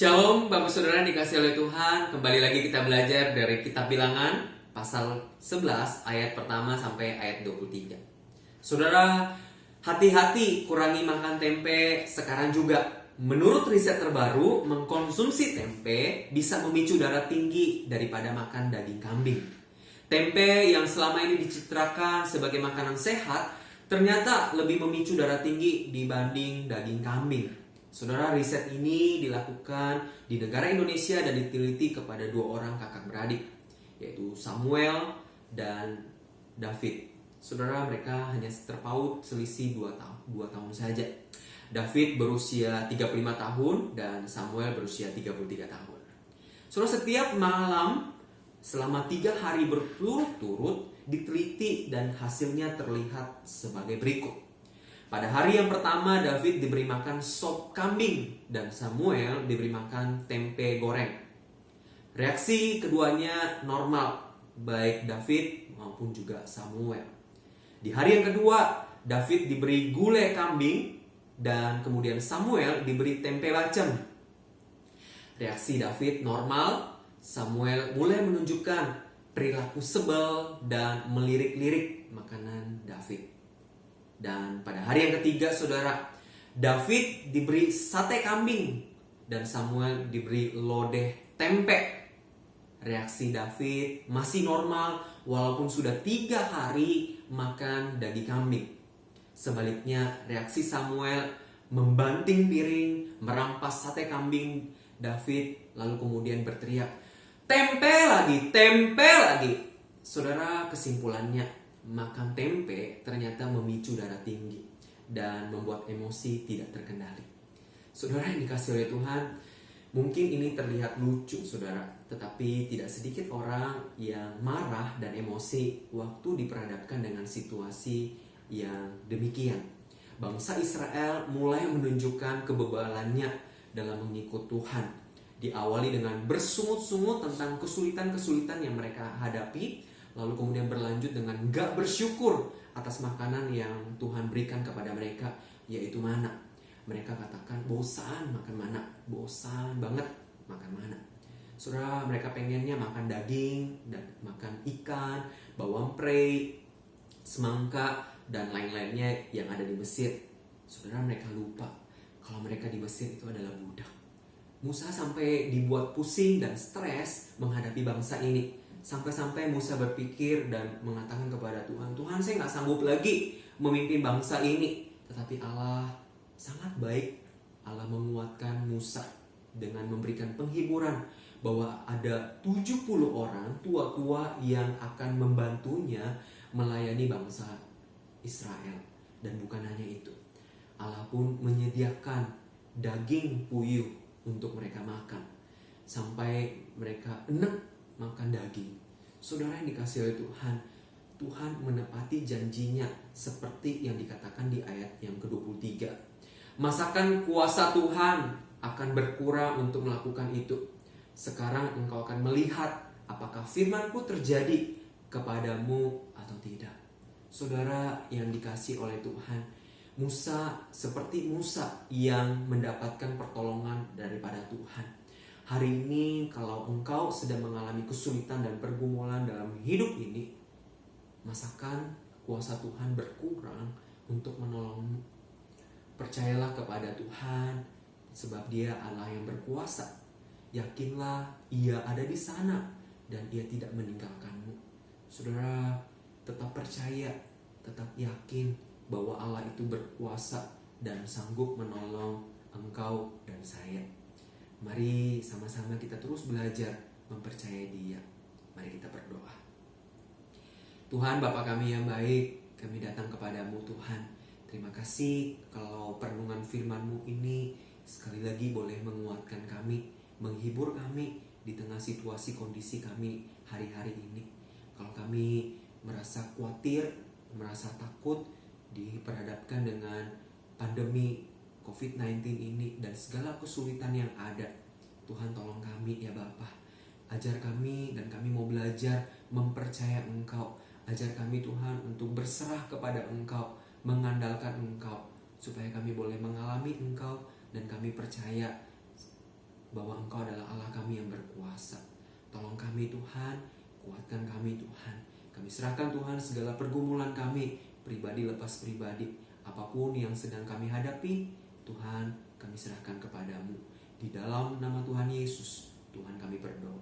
Shalom Bapak Saudara dikasih oleh Tuhan. Kembali lagi kita belajar dari kitab Bilangan pasal 11 ayat pertama sampai ayat 23. Saudara, hati-hati kurangi makan tempe sekarang juga. Menurut riset terbaru, mengkonsumsi tempe bisa memicu darah tinggi daripada makan daging kambing. Tempe yang selama ini dicitrakan sebagai makanan sehat ternyata lebih memicu darah tinggi dibanding daging kambing. Saudara, riset ini dilakukan di negara Indonesia dan diteliti kepada dua orang kakak beradik, yaitu Samuel dan David. Saudara, mereka hanya terpaut selisih 2 tahun saja. David berusia 35 tahun dan Samuel berusia 33 tahun. Saudara, setiap malam selama 3 hari berturut-turut diteliti dan hasilnya terlihat sebagai berikut. Pada hari yang pertama, David diberi makan sop kambing dan Samuel diberi makan tempe goreng. Reaksi keduanya normal, baik David maupun juga Samuel. Di hari yang kedua, David diberi gulai kambing dan kemudian Samuel diberi tempe bacem. Reaksi David normal, Samuel mulai menunjukkan perilaku sebel dan melirik-lirik makanan David. Dan pada hari yang ketiga, saudara, David diberi sate kambing dan Samuel diberi lodeh tempe. Reaksi David masih normal walaupun sudah 3 hari makan daging kambing. Sebaliknya, reaksi Samuel membanting piring, merampas sate kambing David, lalu kemudian berteriak, "Tempe lagi, tempe lagi!" Saudara, kesimpulannya, makan tempe ternyata memicu darah tinggi dan membuat emosi tidak terkendali. Saudara yang dikasih oleh Tuhan, mungkin ini terlihat lucu saudara, tetapi tidak sedikit orang yang marah dan emosi waktu diperhadapkan dengan situasi yang demikian. Bangsa Israel mulai menunjukkan kebebalannya dalam mengikut Tuhan. Diawali dengan bersungut-sungut tentang kesulitan-kesulitan yang mereka hadapi, lalu kemudian berlanjut dengan gak bersyukur atas makanan yang Tuhan berikan kepada mereka, yaitu mana. Mereka katakan bosan makan mana, bosan banget makan mana. Saudara, mereka pengennya makan daging, dan makan ikan, bawang prei, semangka, dan lain-lainnya yang ada di Mesir. Saudara, mereka lupa kalau mereka di Mesir itu adalah budak. Musa sampai dibuat pusing dan stres menghadapi bangsa ini. Sampai-sampai Musa berpikir dan mengatakan kepada Tuhan, "Tuhan, saya gak sanggup lagi memimpin bangsa ini." Tetapi Allah sangat baik. Allah menguatkan Musa dengan memberikan penghiburan bahwa ada 70 orang tua-tua yang akan membantunya melayani bangsa Israel. Dan bukan hanya itu, Allah pun menyediakan daging puyuh untuk mereka makan sampai mereka enak makan daging. Saudara yang dikasih oleh Tuhan, Tuhan menepati janjinya seperti yang dikatakan di ayat yang ke-23. Masakan kuasa Tuhan akan berkurang untuk melakukan itu. Sekarang engkau akan melihat apakah firman-Ku terjadi kepadamu atau tidak. Saudara yang dikasih oleh Tuhan, Musa seperti Musa yang mendapatkan pertolongan daripada Tuhan. Hari ini kalau engkau sedang mengalami kesulitan dan pergumulan dalam hidup ini, masakan kuasa Tuhan berkurang untuk menolongmu. Percayalah kepada Tuhan, sebab Dia Allah yang berkuasa. Yakinlah Ia ada di sana dan Ia tidak meninggalkanmu. Saudara, tetap percaya, tetap yakin bahwa Allah itu berkuasa dan sanggup menolong engkau dan saya. Mari sama-sama kita terus belajar mempercayai Dia. Mari kita berdoa. Tuhan, Bapa kami yang baik, kami datang kepadamu Tuhan. Terima kasih kalau perenungan firman-Mu ini sekali lagi boleh menguatkan kami, menghibur kami di tengah situasi kondisi kami hari-hari ini. Kalau kami merasa khawatir, merasa takut diperhadapkan dengan pandemi COVID-19 ini dan segala kesulitan yang ada, Tuhan tolong kami ya Bapa. Ajar kami dan kami mau belajar mempercaya Engkau. Ajar kami Tuhan untuk berserah kepada Engkau, mengandalkan Engkau, supaya kami boleh mengalami Engkau dan kami percaya bahwa Engkau adalah Allah kami yang berkuasa. Tolong kami Tuhan, kuatkan kami Tuhan. Kami serahkan Tuhan segala pergumulan kami, pribadi lepas pribadi. Apapun yang sedang kami hadapi, Tuhan kami serahkan kepadamu. Di dalam nama Tuhan Yesus, Tuhan kami berdoa.